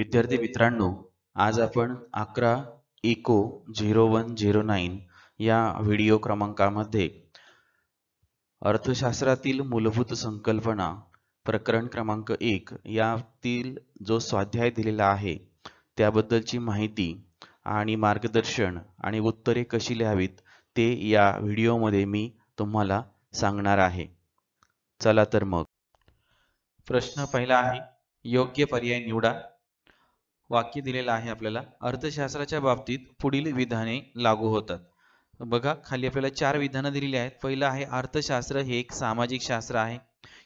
विद्यार्थी मित्रांनो, आज आपण 11 इको 0109 या व्हिडिओ क्रमांकामध्ये अर्थशास्त्रातील मूलभूत संकल्पना प्रकरण क्रमांक 1 यातील जो स्वाध्याय दिलेला आहे त्याबद्दलची माहिती आणि मार्गदर्शन आणि उत्तरे कशी लिहावीत ते या व्हिडिओमध्ये मी तुम्हाला सांगणार आहे। चला तर मग प्रश्न पहिला आहे, योग्य पर्याय निवडा। वाक्य दिलेलं आहे आपल्याला, अर्थशास्त्राच्या बाबतीत पुढील विधाने लागू होतात। बघा खाली आपल्याला 4 विधानं दिलेली आहेत। पहिलं आहे अर्थशास्त्र हे एक सामाजिक शास्त्र आहे,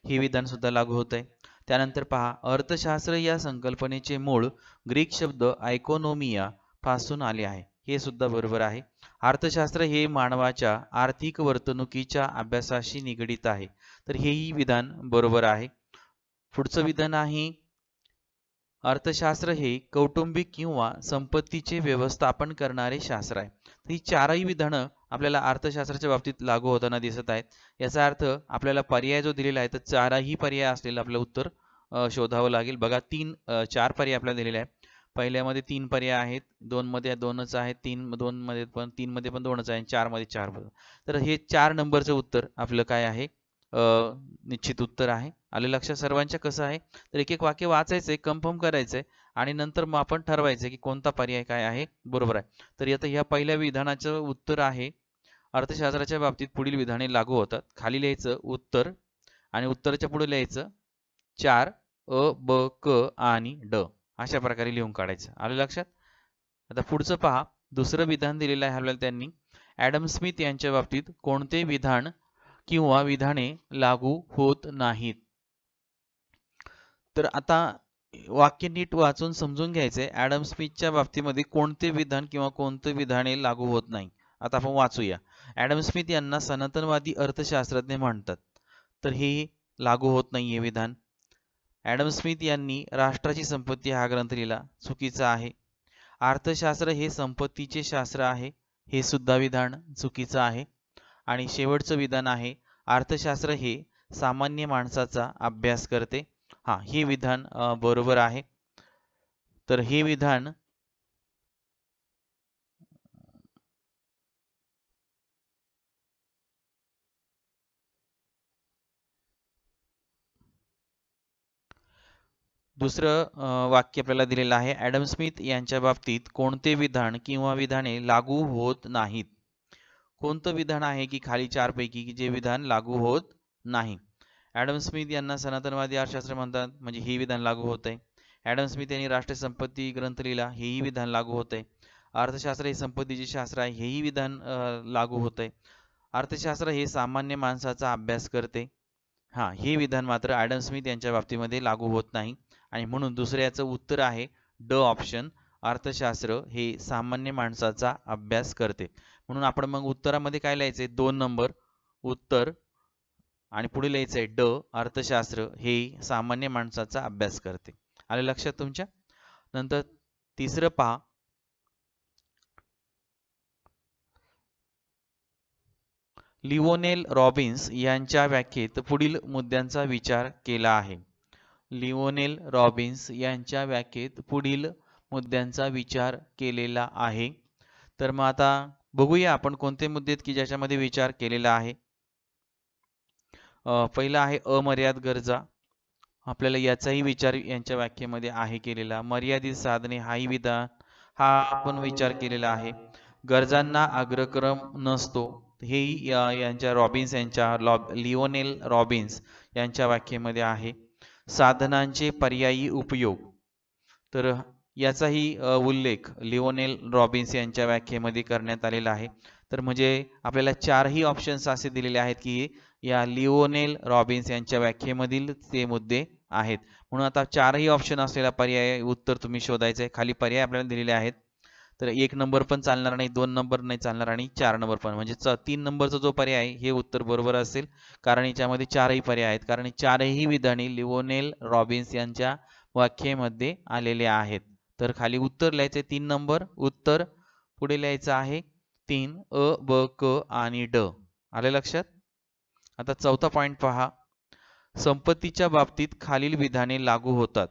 हे विधान सुद्धा लागू होत आहे। त्यानंतर पहा, अर्थशास्त्र या संकल्पनेचे मूळ ग्रीक शब्द इकॉनॉमिया पासून आले आहे, हे सुद्धा बरोबर आहे। अर्थशास्त्र हे मानवाच्या आर्थिक वर्तणुकीच्या अभ्यासाशी निगडित आहे, तर हेही विधान बरोबर आहे। पुढचं विधान आहे, अर्थशास्त्र हे कौटुंबिक किंवा संपत्तीचे व्यवस्थापन करणारे शास्त्र आहे। ही चारही विधानं आपल्याला अर्थशास्त्राच्या बाबतीत लागू होताना दिसत आहेत। याचा अर्थ आपल्याला पर्याय जो दिलेला आहे तर चारही पर्याय असलेलं आपलं उत्तर शोधावं लागेल। बघा 4 पर्याय आपल्याला दिलेले आहेत। पहिल्यामध्ये 3 पर्याय आहेत, 2 मध्ये 2च आहेत, 3 मध्ये पण 3 मध्ये पण 2च आहे, 4 मध्ये 4। तर हे 4 नंबरचं उत्तर आपलं काय आहे, निश्चित उत्तर आहे। आले लक्षात सर्वांच्या? कसं आहे तर एक एक वाक्य वाचायचंय, कन्फर्म करायचंय आणि नंतर मग आपण ठरवायचं की कोणता पर्याय काय आहे बरोबर आहे। तर आता ह्या पहिल्या विधानाचं उत्तर आहे, अर्थशास्त्राच्या बाबतीत पुढील विधाने लागू होतात। खाली लिहायचं उत्तर आणि उत्तराच्या पुढे लिहायचं 4 अ ब क आणि ड, अशा प्रकारे लिहून काढायचं। आले लक्षात? आता पुढचं पहा, दुसरं विधान दिलेलं आहे आपल्याला त्यांनी, ॲडम स्मिथ यांच्या बाबतीत कोणते विधान किंवा विधाने लागू होत नाहीत। तर आता वाक्य नीट वाचून समजून घ्यायचंय, ॲडम स्मिथच्या बाबतीमध्ये कोणते विधान किंवा कोणते विधाने लागू होत नाही। आता आपण वाचूया। ॲडम स्मिथ यांना सनातनवादी अर्थशास्त्रज्ञ म्हणतात, तर हे लागू होत नाही हे विधान। ॲडम स्मिथ यांनी राष्ट्राची संपत्ती हा ग्रंथ लिहिला, चुकीचं आहे। अर्थशास्त्र हे संपत्तीचे शास्त्र आहे, हे सुद्धा विधान चुकीचं आहे। आणि शेवटचं विधान आहे, अर्थशास्त्र हे सामान्य माणसाचा अभ्यास करते, हा हे विधान बरोबर आहे। तर हे विधान दुसरं वाक्य आपल्याला दिलेलं आहे, ॲडम स्मिथ यांच्या बाबतीत कोणते विधान किंवा विधाने लागू होत नाहीत। कोणतं विधान आहे की खाली 4 पैकी की जे विधान लागू होत नाही। ॲडम स्मिथ यांना सनातनवादी अर्थशास्त्र म्हणतात, म्हणजे हे विधान लागू होत आहे। ॲडम स्मिथ यांनी राष्ट्रीय संपत्ती ग्रंथ लिहिला, हेही विधान लागू होत आहे। अर्थशास्त्र हे संपत्तीचे शास्त्र आहे, हेही विधान लागू होत आहे। अर्थशास्त्र हे सामान्य माणसाचा अभ्यास करते, हा हे विधान मात्र ॲडम स्मिथ यांच्या बाबतीमध्ये लागू होत नाही। आणि म्हणून दुसऱ्याचं उत्तर आहे ड ऑप्शन, अर्थशास्त्र हे सामान्य माणसाचा अभ्यास करते। म्हणून आपण मग उत्तरामध्ये काय लिहायचंय, 2 नंबर उत्तर आणि पुढे लिहायचंय ड, अर्थशास्त्र हे सामान्य माणसाचा अभ्यास करते। आले लक्षात तुमच्या? नंतर तिसरं पहा, लिओनेल रॉबिन्स यांच्या व्याख्येत पुढील मुद्द्यांचा विचार केला आहे। लिओनेल रॉबिन्स यांच्या व्याख्येत पुढील मुद्द्यांचा विचार केलेला आहे। तर मग आता बघूया आपण कोणते मुद्दे आहेत की ज्याच्यामध्ये विचार केलेला आहे। पहिला आहे अमर्याद गरजा, आपल्याला याचाही विचार यांच्या व्याख्येमध्ये आहे केलेला। मर्यादित साधने हाही विधान हा आपण विचार केलेला आहे। गरजांना अग्रक्रम नसतो, हेही यांच्या रॉबिन्स यांच्या लिओनेल रॉबिन्स यांच्या व्याख्येमध्ये आहे। साधनांचे पर्यायी उपयोग, तर याचाही उल्लेख लिओनेल रॉबिन्स यांच्या व्याख्येमध्ये करण्यात आलेला आहे। तर म्हणजे आपल्याला 4ही ऑप्शन्स असे दिलेले आहेत की या लिओनेल रॉबिन्स यांच्या व्याख्येमधील ते मुद्दे आहेत। म्हणून आता 4ही ऑप्शन असलेला पर्याय उत्तर तुम्ही शोधायचं आहे। खाली पर्याय आपल्याला दिलेले आहेत, तर 1 नंबर पण चालणार नाही, 2 नंबर नाही चालणार आणि 4 नंबर पण, म्हणजे 3 नंबरचा जो पर्याय आहे हे उत्तर बरोबर असेल, कारण याच्यामध्ये 4ही पर्याय आहेत, कारण 4ही विधाने लिओनेल रॉबिन्स यांच्या व्याख्येमध्ये आलेले आहेत। तर खाली उत्तर लिहायचे 3 नंबर उत्तर, पुढे लिहायचं आहे 3 अ ब क आणि ड। आले लक्षात? आता चौथा पॉइंट पहा, संपत्तीच्या बाबतीत खालील विधाने लागू होतात।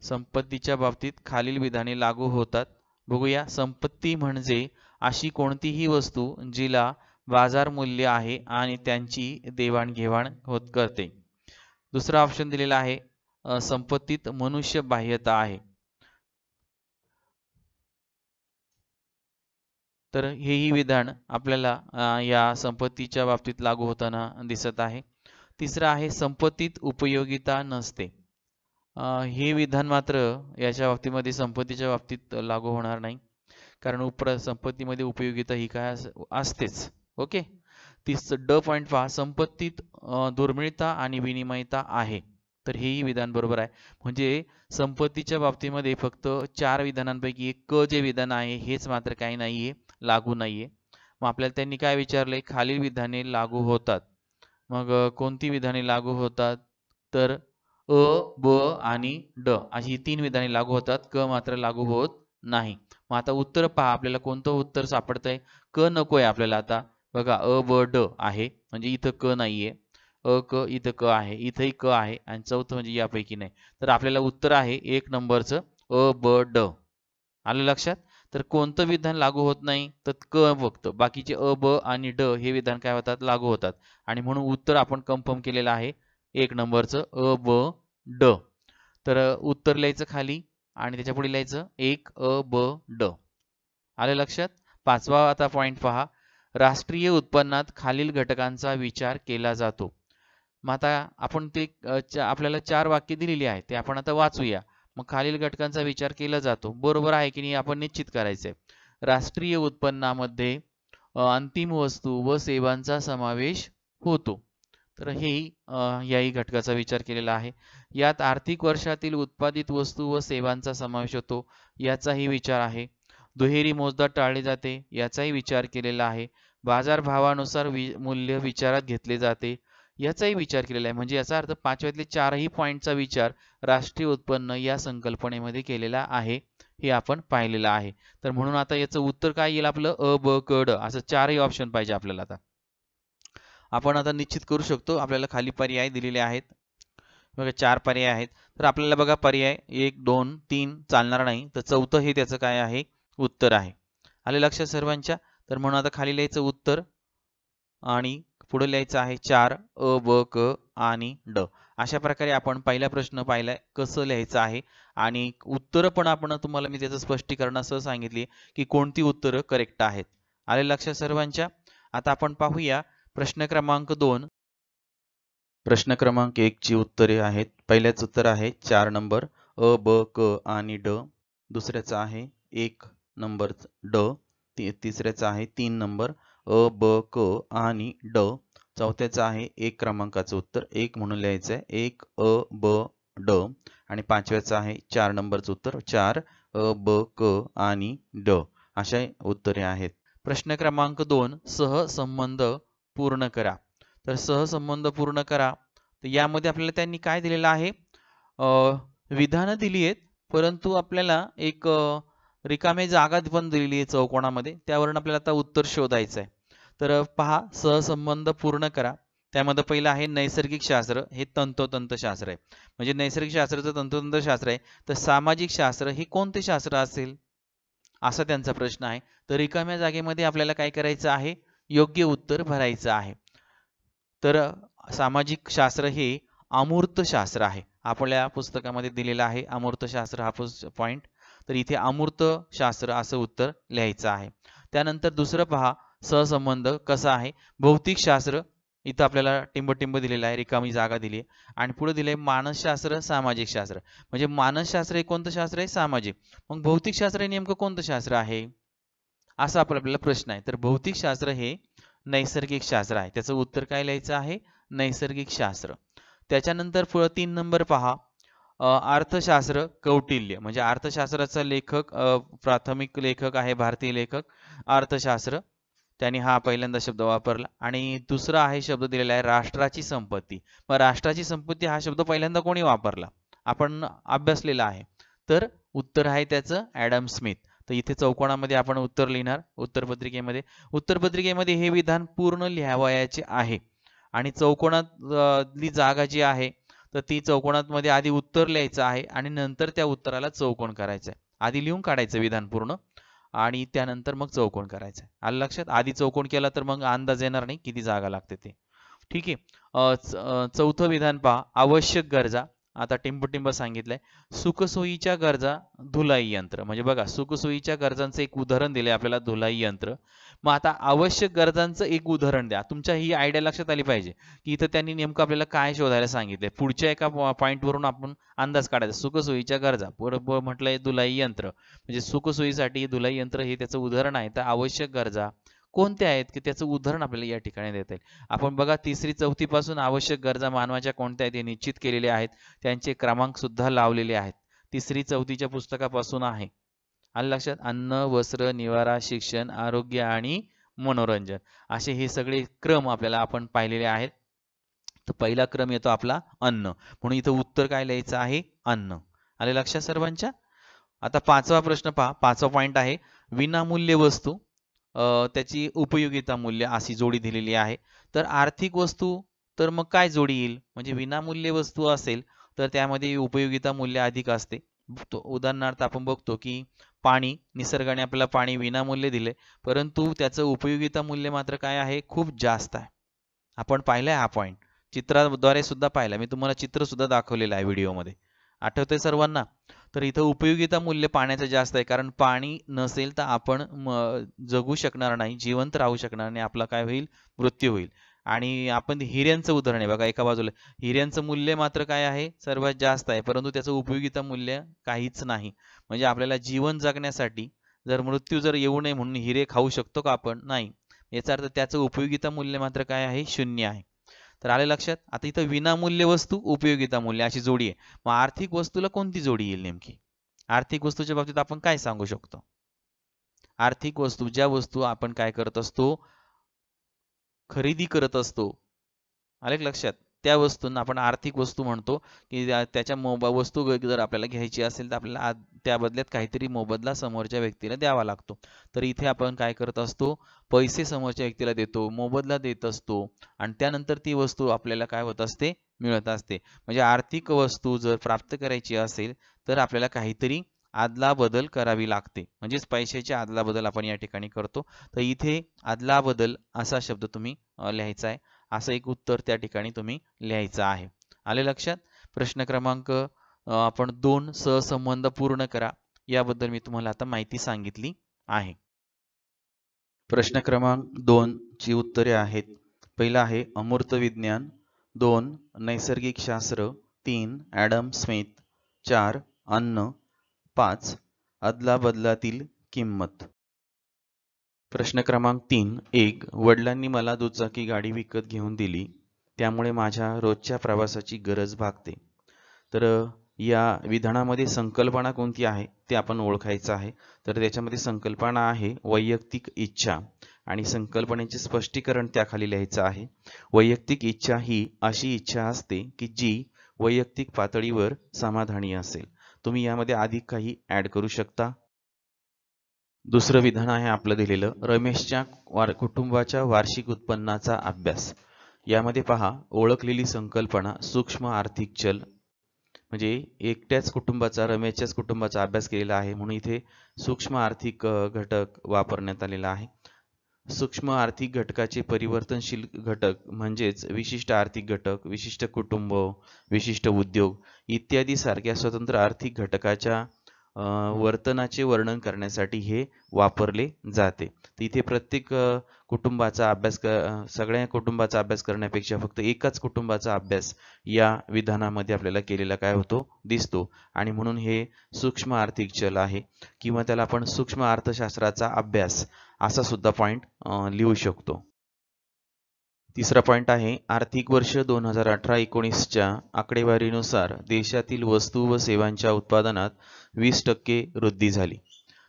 संपत्तीच्या बाबतीत खालील विधाने लागू होतात. बघूया, संपत्ती म्हणजे अशी कोणतीही वस्तू जिला बाजार मूल्य आहे आणि त्यांची देवाणघेवाण होत करते. दुसरा ऑप्शन दिलेला आहे, संपत्तीत मनुष्य बाह्यता आहे. तर हेही विधान आपल्याला या संपत्तीच्या बाबतीत लागू होताना दिसत आहे. तिसरं आहे, संपत्तीत उपयोगिता नसते. हे विधान मात्र याच्या बाबतीमध्ये संपत्तीच्या बाबतीत लागू होणार नाही, कारण संपत्तीमध्ये उपयोगिता ही काय असतेच. ओके. ड पॉइंट पहा, संपत्तीत दुर्मिळता आणि विनिमयता आहे. तर हेही विधान बरोबर आहे. म्हणजे संपत्तीच्या बाबतीमध्ये फक्त 4 विधानांपैकी एक क जे विधान आहे हेच मात्र काही नाहीये, लागू नाहीये. मग आपल्याला त्यांनी काय विचारलंय, खालील विधाने लागू होतात. मग कोणती विधाने लागू होतात, तर अ, ब आणि ड अशी 3 विधाने लागू होतात, क मात्र लागू होत नाही. मग आता उत्तर पहा, आपल्याला कोणतं उत्तर सापडतंय. क नकोय आपल्याला. आता बघा, अ ब ड आहे म्हणजे इथं क नाहीये, क इथं क आहे, इथंही क आहे आणि चौथं म्हणजे यापैकी नाही. तर आपल्याला उत्तर आहे 1 नंबरचं अ ब ड. आलं लक्षात. तर कोणतं विधान लागू होत नाही, तर क फक्त. बाकीचे अ ब आणि ड हे विधान काय होतात, लागू होतात. आणि म्हणून उत्तर आपण कन्फर्म केलेलं आहे 1 नंबरचं अ ब ड. तर उत्तर लिहायचं खाली आणि त्याच्या पुढे लिहायचं 1 अ ब ड. आलं लक्षात. पाचवा आता पॉइंट पहा, राष्ट्रीय उत्पन्नात खालील घटकांचा विचार केला जातो. मग आता आपण ते आपल्याला 4 वाक्य दिलेली आहेत, ते आपण आता वाचूया. मग खालील घटकांचा विचार केला जातो, बरोबर आहे की नाही आपण निश्चित करायचंय. राष्ट्रीय उत्पन्नामध्ये अंतिम वस्तू व सेवांचा समावेश होतो. तर हेही याही घटकाचा विचार केलेला आहे. यात आर्थिक वर्षातील उत्पादित वस्तू व सेवांचा समावेश होतो, याचाही विचार आहे. दुहेरी मोजदाद टाळले जाते, याचाही विचार केलेला आहे. बाजारभावानुसार मूल्य विचारात घेतले जाते, याचाही विचार केलेला आहे. म्हणजे याचा अर्थ 5व्यातले 4ही पॉईंटचा विचार राष्ट्रीय उत्पन्न या संकल्पनेमध्ये केलेला आहे, हे आपण पाहिलेलं आहे. तर म्हणून आता याचं उत्तर काय येईल आपलं, अ ब क ड असं 4ही ऑप्शन पाहिजे आपल्याला. आता आपण आता निश्चित करू शकतो. आपल्याला खाली पर्याय दिलेले आहेत बघा, 4 पर्याय आहेत. तर आपल्याला बघा, पर्याय 1 2 3 चालणार नाही, तर चौथं हे त्याचं काय आहे, उत्तर आहे. आले लक्षात सर्वांच्या. तर म्हणून आता खाली लिहायचं उत्तर आणि पुढे लिहायचं आहे 4 अ ब क आणि ड. अशा प्रकारे आपण पहिला प्रश्न पाहिलाय कसं लिहायचं आहे आणि उत्तर पण आपण तुम्हाला मी त्याचं स्पष्टीकरणासह सांगितले की कोणती उत्तरं करेक्ट आहेत. आले लक्षात सर्वांच्या. आता आपण पाहूया प्रश्न क्रमांक 2. प्रश्न क्रमांक 1 ची उत्तरे आहेत. पहिल्याचं उत्तर आहे 4 नंबर अ ब क आणि ड. दुसऱ्याचं आहे 1 नंबर ड. तिसऱ्याचं आहे 3 नंबर अ ब क आणि ड. चौथ्याचं आहे 1 क्रमांकाचं उत्तर 1 म्हणून लिहायचं आहे 1 अ ब ड. आणि पाचव्याचं आहे 4 नंबरचं उत्तर 4 अ ब क आणि ड. अशा उत्तरे आहेत. प्रश्न क्रमांक 2 सहसंबंध पूर्ण करा. तर सहसंबंध पूर्ण करा. तर यामध्ये आपल्याला त्यांनी काय दिलेलं आहे, विधानं दिली आहेत, परंतु आपल्याला एक रिकामी जागा पण दिलेली आहे चौकोनामध्ये, त्यावरून आपल्याला आता उत्तर शोधायचं आहे. तर पहा, सहसंबंध पूर्ण करा. त्यामध्ये पहिलं आहे नैसर्गिक शास्त्र, हे तंतोतंत शास्त्र आहे. म्हणजे नैसर्गिक शास्त्राचं तंतोतंत शास्त्र आहे, तर सामाजिक शास्त्र हे कोणते शास्त्र असेल असा त्यांचा प्रश्न आहे. तर रिकाम्या जागेमध्ये आपल्याला काय करायचं आहे, योग्य उत्तर भरायचं आहे. तर सामाजिक शास्त्र हे अमूर्त शास्त्र आहे. आपल्या पुस्तकामध्ये दिलेलं आहे अमूर्त शास्त्र हा पॉइंट. तर इथे अमूर्त शास्त्र असं उत्तर लिहायचं आहे. त्यानंतर दुसरं पहा, सहसंबंध कसा आहे. भौतिक शास्त्र, इथं आपल्याला टिंब दिलेला आहे, रिकामी जागा दिली आहे. आणि पुढे दिले मानसशास्त्र, सामाजिक शास्त्र. म्हणजे मानसशास्त्र हे कोणतं शास्त्र आहे, सामाजिक. मग भौतिक शास्त्र हे नेमकं कोणतं शास्त्र आहे असा आपल्याला प्रश्न आहे. तर भौतिक शास्त्र हे नैसर्गिक शास्त्र आहे. त्याचं उत्तर काय लिहायचं आहे, नैसर्गिक शास्त्र. त्याच्यानंतर पुढे 3 नंबर पहा, अर्थशास्त्र कौटिल्य. म्हणजे अर्थशास्त्राचा लेखक, प्राथमिक लेखक आहे भारतीय लेखक अर्थशास्त्र, त्यांनी हा पहिल्यांदा शब्द वापरला. आणि दुसरा आहे शब्द दिलेला आहे राष्ट्राची संपत्ती. मग राष्ट्राची संपत्ती हा शब्द पहिल्यांदा कोणी वापरला, आपण अभ्यासलेला आहे. तर उत्तर आहे त्याचं ॲडम स्मिथ. तर इथे चौकोनामध्ये आपण उत्तर लिहिणार उत्तरपत्रिकेमध्ये. उत्तरपत्रिकेमध्ये हे विधान पूर्ण लिहावयाचे आहे. आणि चौकोनातली जागा जी आहे तर ती चौकोनामध्ये आधी उत्तर लिहायचं आहे आणि नंतर त्या उत्तराला चौकोन करायचं आहे. आधी लिहून काढायचं विधान पूर्ण आणि त्यानंतर मग चौकोन करायचं आहे. आलं लक्षात? आधी चौकोन केला तर मग अंदाज येणार नाही किती जागा लागते ते. ठीक आहे. चौथं विधान पहा, आवश्यक गरजा. आता टिंब सांगितलंय. सुखसोयीच्या गरजा धुलाई यंत्र. म्हणजे बघा, सुखसोयीच्या गरजांचं एक उदाहरण दिले आपल्याला, धुलाई यंत्र. मग आता आवश्यक गरजांचं एक उदाहरण द्या. तुमच्या ही आयडिया लक्षात आली पाहिजे की इथं त्यांनी नेमकं आपल्याला काय शोधायला सांगितलंय. पुढच्या एका पॉईंटवरून आपण अंदाज काढायचा. सुखसोयीच्या गरजा म्हटलंय धुलाई यंत्र, म्हणजे सुखसोयीसाठी धुलाई यंत्र हे त्याचं उदाहरण आहे. तर आवश्यक गरजा कोणत्या आहेत की त्याचं उदाहरण आपल्याला या ठिकाणी देता येईल. आपण बघा, तिसरी चौथी पासून आवश्यक गरजा मानवाच्या कोणत्या आहेत हे निश्चित केलेले आहेत. त्यांचे क्रमांक सुद्धा लावलेले आहेत. तिसरी चौथीच्या पुस्तकापासून आहे. आलं लक्षात? अन्न, वस्त्र, निवारा, शिक्षण, आरोग्य आणि मनोरंजन असे हे सगळे क्रम आपल्याला आपण पाहिलेले आहेत. तर पहिला क्रम येतो आपला अन्न, म्हणून इथं उत्तर काय लिहायचं आहे? अन्न. आले लक्षात सर्वांच्या? आता पाचवा प्रश्न पहा. पाचवा पॉइंट आहे विनामूल्य वस्तू, त्याची उपयोगिता मूल्य अशी जोडी दिलेली आहे. तर आर्थिक वस्तू, तर मग काय जोडी येईल? म्हणजे विनामूल्य वस्तू असेल तर त्यामध्ये उपयोगिता मूल्य अधिक असते. उदाहरणार्थ आपण बघतो की पाणी, निसर्गाने आपल्याला पाणी विनामूल्य दिले, परंतु त्याचं उपयोगिता मूल्य मात्र काय आहे? खूप जास्त आहे. आपण पाहिलाय हा पॉइंट, चित्राद्वारे सुद्धा पाहिला. मी तुम्हाला चित्र सुद्धा दाखवलेलं आहे व्हिडिओमध्ये. आठवतंय सर्वांना? तर इथं उपयोगिता मूल्य पाण्याचं जास्त आहे, कारण पाणी नसेल तर आपण जगू शकणार नाही, जिवंत राहू शकणार नाही, आपला काय होईल? मृत्यू होईल. आणि आपण हिऱ्यांचं उदाहरण आहे बघा, एका बाजूला हिऱ्यांचं मूल्य मात्र काय आहे? सर्वात जास्त आहे, परंतु त्याचं उपयोगिता मूल्य काहीच नाही. म्हणजे आपल्याला जीवन जगण्यासाठी जर मृत्यू जर येऊ नये म्हणून हिरे खाऊ शकतो का आपण? नाही. याचा अर्थ त्याचं उपयोगिता मूल्य मात्र काय आहे? शून्य आहे. तर आले लक्षात? आता इथं विनामूल्य वस्तू, उपयोगिता मूल्य अशी जोडी आहे. मग आर्थिक वस्तूला कोणती जोडी येईल नेमकी? आर्थिक वस्तूच्या बाबतीत आपण काय सांगू शकतो? आर्थिक वस्तू, ज्या वस्तू आपण काय करत असतो? खरेदी करत असतो. आले लक्षात? त्या वस्तूंना आपण आर्थिक वस्तू म्हणतो की त्याच्या वस्तू जर आपल्याला घ्यायची असेल तर आपल्याला त्या बदल्यात काहीतरी मोबदला समोरच्या व्यक्तीला द्यावा लागतो. तर इथे आपण काय करत असतो? पैसे समोरच्या व्यक्तीला देतो, मोबदला देत असतो आणि त्यानंतर ती वस्तू आपल्याला काय होत असते? मिळत असते. म्हणजे आर्थिक वस्तू जर प्राप्त करायची असेल तर आपल्याला काहीतरी आदलाबदल करावी लागते. म्हणजेच पैशाची आदलाबदल आपण या ठिकाणी करतो. तर इथे आदलाबदल असा शब्द तुम्ही लिहायचा आहे. असं एक उत्तर त्या ठिकाणी तुम्ही लिहायचं आहे. आले लक्षात? प्रश्न क्रमांक आपण 2, सहसंबंध पूर्ण करा. याबद्दल मी तुम्हाला आता माहिती सांगितली आहे. प्रश्न क्रमांक 2 ची उत्तरे आहेत. पहिला आहे अमूर्त विज्ञान, 2 नैसर्गिक शास्त्र, 3 ॲडम स्मिथ, 4 अन्न, 5 अदलाबदलातील किंमत. प्रश्न क्रमांक 3, 1 वडिलांनी मला दुचाकी गाडी विकत घेऊन दिली, त्यामुळे माझ्या रोजच्या प्रवासाची गरज भागते. तर या विधानामध्ये संकल्पना कोणती आहे ते आपण ओळखायचं आहे. तर त्याच्यामध्ये संकल्पना आहे वैयक्तिक इच्छा आणि संकल्पनेचे स्पष्टीकरण त्याखाली लिहायचं आहे. वैयक्तिक इच्छा ही अशी इच्छा असते की जी वैयक्तिक पातळीवर समाधानी असेल. तुम्ही यामध्ये अधिक काही ऍड करू शकता. दुसरं विधान आहे आपलं दिलेलं, रमेशच्या कुटुंबाच्या वार्षिक उत्पन्नाचा अभ्यास. यामध्ये पहा, ओळखलेली संकल्पना सूक्ष्म आर्थिक चल, म्हणजे एकट्याच कुटुंबाचा, रमेशच्याच कुटुंबाचा अभ्यास केलेला आहे, म्हणून इथे सूक्ष्म आर्थिक घटक वापरण्यात आलेला आहे. सूक्ष्म आर्थिक घटकाचे परिवर्तनशील घटक म्हणजेच विशिष्ट आर्थिक घटक, विशिष्ट कुटुंब, विशिष्ट उद्योग इत्यादी सारख्या स्वतंत्र आर्थिक घटकाच्या वर्तनाचे वर्णन करण्यासाठी हे वापरले जाते. इथे प्रत्येक कुटुंबाचा अभ्यास, सगळ्या कुटुंबाचा अभ्यास करण्यापेक्षा फक्त एकाच कुटुंबाचा अभ्यास या विधानामध्ये आपल्याला केलेला काय होतो? दिसतो. आणि म्हणून हे सूक्ष्म आर्थिक चल आहे किंवा त्याला आपण सूक्ष्म अर्थशास्त्राचा अभ्यास असा सुद्धा पॉइंट लिहू शकतो. तिसरा पॉइंट आहे आर्थिक वर्ष 2018-19च्या आकडेवारीनुसार देशातील वस्तू व सेवांच्या उत्पादनात 20% वृद्धी झाली.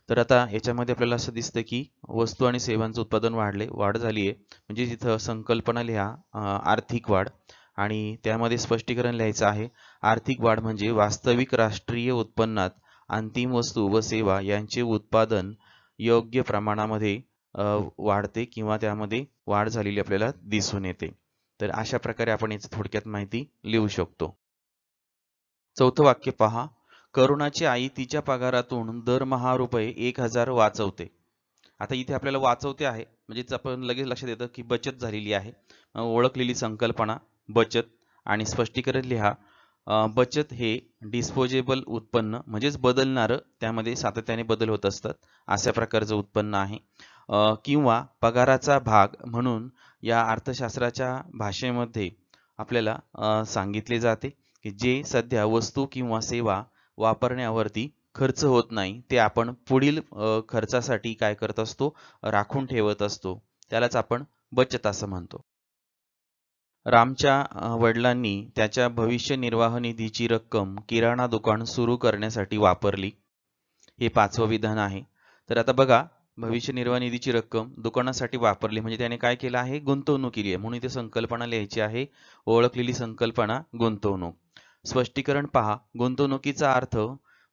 तर आता याच्यामध्ये आपल्याला असं दिसतं की वस्तू आणि सेवांचं उत्पादन वाढ झाली आहे. म्हणजे तिथं संकल्पना लिहा आर्थिक वाढ आणि त्यामध्ये स्पष्टीकरण लिहायचं आहे. आर्थिक वाढ म्हणजे वास्तविक राष्ट्रीय उत्पन्नात अंतिम वस्तू व सेवा यांचे उत्पादन योग्य प्रमाणामध्ये वाढते किंवा त्यामध्ये वाढ झालेली आपल्याला दिसून येते. तर अशा प्रकारे आपण याची थोडक्यात माहिती लिहू शकतो. चौथं वाक्य पहा. करुणाची आई तिच्या पगारातून दरमहा रुपये 1000 वाचवते. आता इथे आपल्याला वाचवते आहे म्हणजेच आपण लगेच लक्षात येतं की बचत झालेली आहे. ओळखलेली संकल्पना बचत आणि स्पष्टीकरण लिहा. बचत हे डिस्पोजेबल उत्पन्न म्हणजेच बदलणारं, त्यामध्ये सातत्याने बदल होत असतात अशा प्रकारचं उत्पन्न आहे. किंवा पगाराचा भाग म्हणून या अर्थशास्त्राच्या भाषेमध्ये आपल्याला सांगितले जाते की जे सध्या वस्तू किंवा सेवा वापरण्यावरती खर्च होत नाही ते आपण पुढील खर्चासाठी काय करत असतो, राखून ठेवत असतो. त्यालाच आपण बचत असं म्हणतो. रामच्या वडिलांनी त्याच्या भविष्य निर्वाह निधीची रक्कम किराणा दुकान सुरू करण्यासाठी वापरली. हे 5वं विधान आहे. तर आता बघा, भविष्य निर्वाह निधीची रक्कम दुकानासाठी वापरली म्हणजे त्याने काय केलं आहे, गुंतवणूक केली आहे. म्हणून इथे संकल्पना लिहायची आहे. ओळखलेली संकल्पना गुंतवणूक. स्पष्टीकरण पहा. गुंतवणुकीचा अर्थ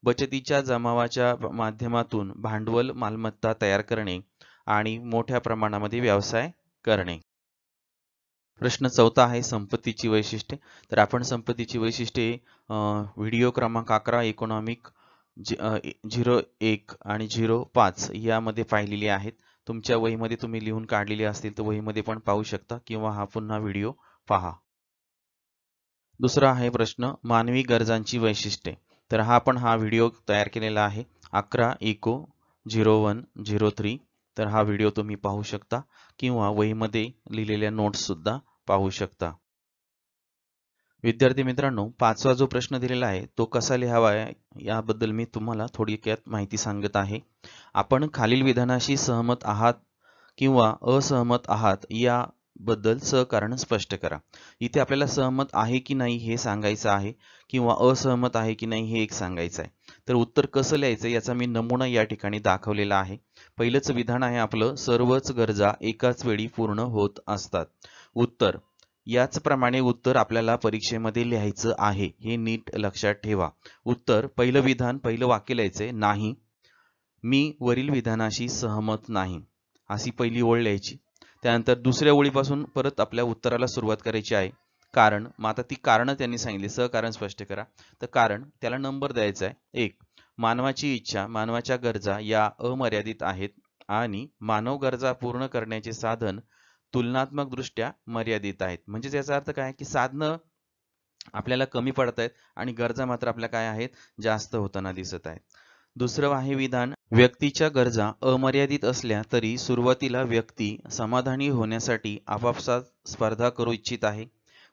बचतीच्या जमावाच्या माध्यमातून भांडवल मालमत्ता तयार करणे आणि मोठ्या प्रमाणामध्ये व्यवसाय करणे. प्रश्न 4था आहे संपत्तीची वैशिष्ट्ये. तर आपण संपत्तीची वैशिष्ट्ये व्हिडिओ क्रमांक 11 इकॉनॉमिक 01 आणि 05 यामध्ये पाहिलेली आहेत. तुमच्या वहीमध्ये तुम्ही लिहून काढलेली असतील तर वहीमध्ये पण पाहू शकता किंवा हा पुन्हा व्हिडिओ पहा. दुसरा आहे प्रश्न मानवी गरजांची वैशिष्ट्ये. तर हा व्हिडिओ तयार केलेला आहे 11 इको 0103. तर हा व्हिडिओ तुम्ही पाहू शकता किंवा वहीमध्ये लिहिलेल्या नोट्स सुद्धा पाहू शकता. विद्यार्थी मित्रांनो, 5वा जो प्रश्न दिलेला आहे तो कसा लिहावा याबद्दल मी तुम्हाला थोडक्यात माहिती सांगत आहे. आपण खालील विधानाशी सहमत आहात किंवा असहमत आहात याबद्दल सहकारण स्पष्ट करा. इथे आपल्याला सहमत आहे की नाही हे सांगायचं आहे किंवा असहमत आहे की नाही हे एक सांगायचं आहे. तर उत्तर कसं लिहायचं याचा मी नमुना या ठिकाणी दाखवलेला आहे. पहिलंच विधान आहे आपलं, सर्वच गरजा एकाच वेळी पूर्ण होत असतात. उत्तर याचप्रमाणे उत्तर आपल्याला परीक्षेमध्ये लिहायचं आहे, हे नीट लक्षात ठेवा. उत्तर पहिलं विधान पहिलं वाक्य लिहायचंय, नाही मी वरील विधानाशी सहमत नाही अशी पहिली ओळ लिहायची. त्यानंतर दुसऱ्या ओळीपासून परत आपल्या उत्तराला सुरुवात करायची आहे. कारण मग आता ती कारणं त्यांनी सांगितली, सहकारण स्पष्ट करा. तर कारण त्याला नंबर द्यायचा आहे 1. मानवाची इच्छा मानवाच्या गरजा या अमर्यादित आहेत आणि मानव गरजा पूर्ण करण्याचे साधन तुलनात्मक दृष्ट्या मर्यादित आहेत. म्हणजे याचा अर्थ काय की साधनं आपल्याला कमी पडत आहेत आणि गरजा मात्र आपल्या काय आहेत, जास्त होताना दिसत आहेत. दुसरं आहे विधान, व्यक्तीच्या गरजा अमर्यादित असल्या तरी सुरुवातीला व्यक्ती समाधानी होण्यासाठी आपापसात स्पर्धा करू इच्छित आहे.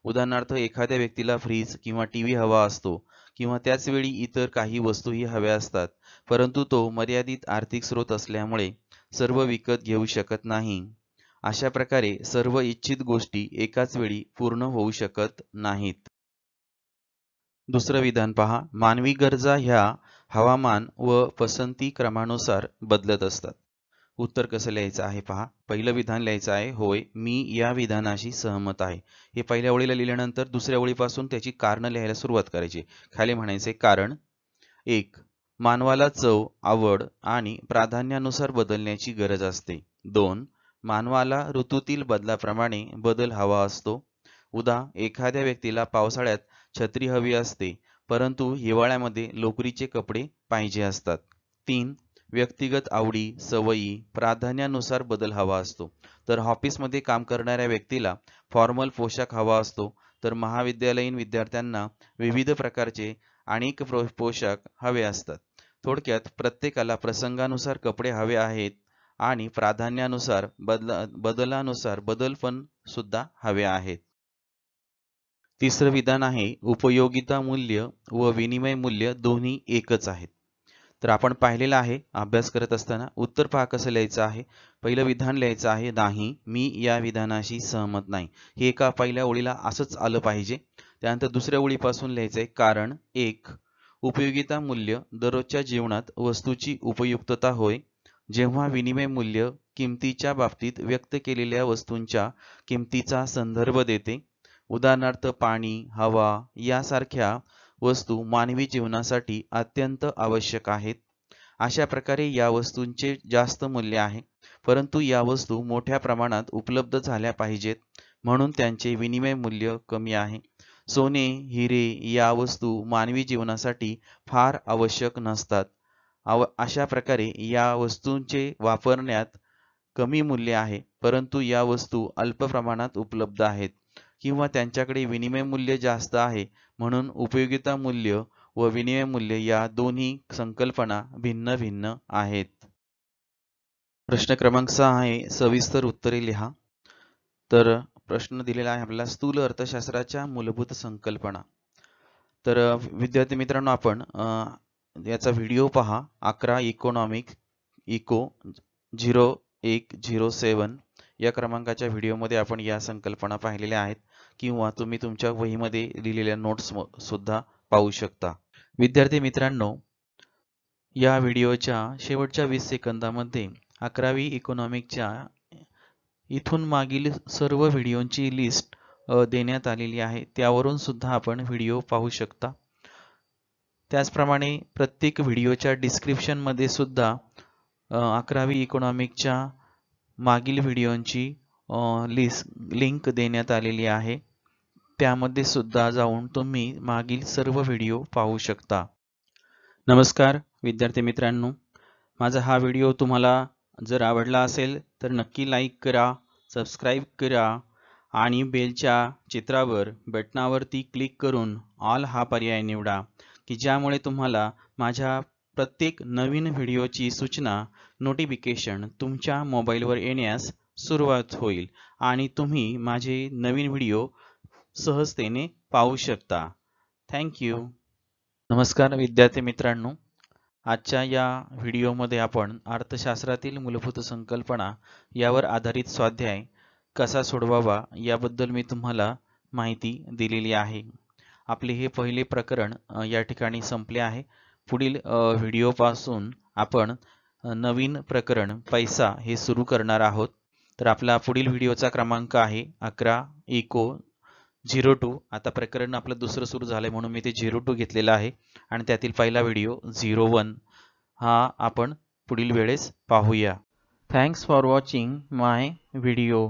उदाहरणार्थ एखाद्या व्यक्तीला फ्रीज किंवा टीव्ही हवा असतो किंवा त्याच वेळी इतर काही वस्तूही हव्या असतात, परंतु तो मर्यादित आर्थिक स्रोत असल्यामुळे सर्व विकत घेऊ शकत नाही. अशा प्रकारे सर्व इच्छित गोष्टी एकाच वेळी पूर्ण होऊ शकत नाहीत. दुसरं विधान पहा, मानवी गरजा ह्या हवामान व पसंती क्रमानुसार बदलत असतात. उत्तर कसं लिहायचं आहे पहा. पहिलं विधान लिहायचं आहे, होय मी या विधानाशी सहमत आहे. हे पहिल्या ओळीला लिहिल्यानंतर दुसऱ्या ओळीपासून त्याची कारणं लिहायला सुरुवात करायची. खाली म्हणायचे कारण 1. मानवाला चव, आवड आणि प्राधान्यानुसार बदलण्याची गरज असते. 2. मानवाला ऋतूतील बदलाप्रमाणे बदल हवा असतो. उदा. एखाद्या व्यक्तीला पावसाळ्यात छत्री हवी असते, परंतु हिवाळ्यामध्ये लोकरीचे कपडे पाहिजे असतात. 3. व्यक्तिगत आवडी, सवयी, प्राधान्यानुसार बदल हवा असतो. तर ऑफिसमध्ये काम करणाऱ्या व्यक्तीला फॉर्मल पोशाख हवा असतो, तर महाविद्यालयीन विद्यार्थ्यांना विविध प्रकारचे अनेक पोशाख हवे असतात. थोडक्यात प्रत्येकाला प्रसंगानुसार कपडे हवे आहेत आणि प्राधान्यानुसार बदलानुसार बदल पण सुद्धा हवे आहेत. तिसरं विधान आहे, उपयोगिता मूल्य व विनिमय मूल्य दोन्ही एकच आहेत. तर आपण पाहिलेलं आहे अभ्यास करत असताना. उत्तर पहा कसं लिहायचं आहे. पहिलं विधान लिहायचं आहे, नाही मी या विधानाशी सहमत नाही. हे एका पहिल्या ओळीला असंच आलं पाहिजे. त्यानंतर दुसऱ्या ओळीपासून लिहायचं आहे, कारण 1. उपयोगिता मूल्य दररोजच्या जीवनात वस्तूची उपयुक्तता होय, जेव्हा विनिमय मूल्य किमतीच्या बाबतीत व्यक्त केलेल्या वस्तूंच्या किमतीचा संदर्भ देते. उदाहरणार्थ पाणी, हवा यासारख्या वस्तू मानवी जीवनासाठी अत्यंत आवश्यक आहेत. अशा प्रकारे या वस्तूंचे जास्त मूल्य आहे, परंतु या वस्तू मोठ्या प्रमाणात उपलब्ध झाल्या पाहिजेत म्हणून त्यांचे विनिमय मूल्य कमी आहे. सोने, हिरे या वस्तू मानवी जीवनासाठी फार आवश्यक नसतात. अशा प्रकारे या वस्तूंचे वापरण्यात कमी मूल्य आहे, परंतु या वस्तू अल्प प्रमाणात उपलब्ध आहेत किंवा त्यांच्याकडे विनिमय मूल्य जास्त आहे, म्हणून उपयोगिता मूल्य व विनिमय मूल्य या दोन्ही संकल्पना भिन्न भिन्न आहेत. प्रश्न क्रमांक 6 आहे, सविस्तर उत्तरे लिहा. तर प्रश्न दिलेला आहे आपल्याला, स्थूल अर्थशास्त्राच्या मूलभूत संकल्पना. तर विद्यार्थी मित्रांनो, आपण याचा व्हिडिओ पहा. 11 इकॉनॉमिक इको 0107 या क्रमांकाच्या व्हिडिओमध्ये आपण या संकल्पना पाहिलेल्या आहेत, किंवा तुम्ही तुमच्या वहीमध्ये लिहिलेल्या नोट्स सुद्धा पाहू शकता. विद्यार्थी मित्रांनो, या व्हिडिओच्या शेवटच्या 20 सेकंदामध्ये 11वी इकॉनॉमिकच्या इथून मागील सर्व व्हिडिओंची लिस्ट देण्यात आलेली आहे. त्यावरून सुद्धा आपण व्हिडिओ पाहू शकता. त्याचप्रमाणे प्रत्येक व्हिडिओच्या डिस्क्रिप्शनमध्ये सुद्धा 11वी इकॉनॉमिकच्या मागील व्हिडिओंची लिंक देण्यात आलेली आहे. त्यामध्ये सुद्धा जाऊन तुम्ही मागील सर्व व्हिडिओ पाहू शकता. नमस्कार विद्यार्थी मित्रांनो, माझा हा व्हिडिओ तुम्हाला जर आवडला असेल तर नक्की लाईक करा, सबस्क्राईब करा आणि बेलच्या चित्रावर बटनावरती क्लिक करून ऑल हा पर्याय निवडा, की ज्यामुळे तुम्हाला माझ्या प्रत्येक नवीन व्हिडिओची सूचना नोटिफिकेशन तुमच्या मोबाईलवर येण्यास सुरुवात होईल आणि तुम्ही माझे नवीन व्हिडिओ सहजतेने पाहू शकता. थँक्यू. नमस्कार विद्यार्थी मित्रांनो, आजच्या या व्हिडिओमध्ये आपण अर्थशास्त्रातील मूलभूत संकल्पना यावर आधारित स्वाध्याय कसा सोडवावा याबद्दल मी तुम्हाला माहिती दिलेली आहे. आपले हे पहिले प्रकरण या ठिकाणी संपले आहे. पुढील व्हिडिओपासून आपण नवीन प्रकरण पैसा हे सुरू करणार आहोत. तर आपला पुढील व्हिडिओचा क्रमांक आहे 11 इको 02. आता प्रकरण आपलं दुसरं सुरू झालंय म्हणून मी ते 02 घेतलेलं आहे आणि त्यातील पहिला व्हिडिओ 01 हा आपण पुढील वेळेस पाहूया. Thanks for watching my video.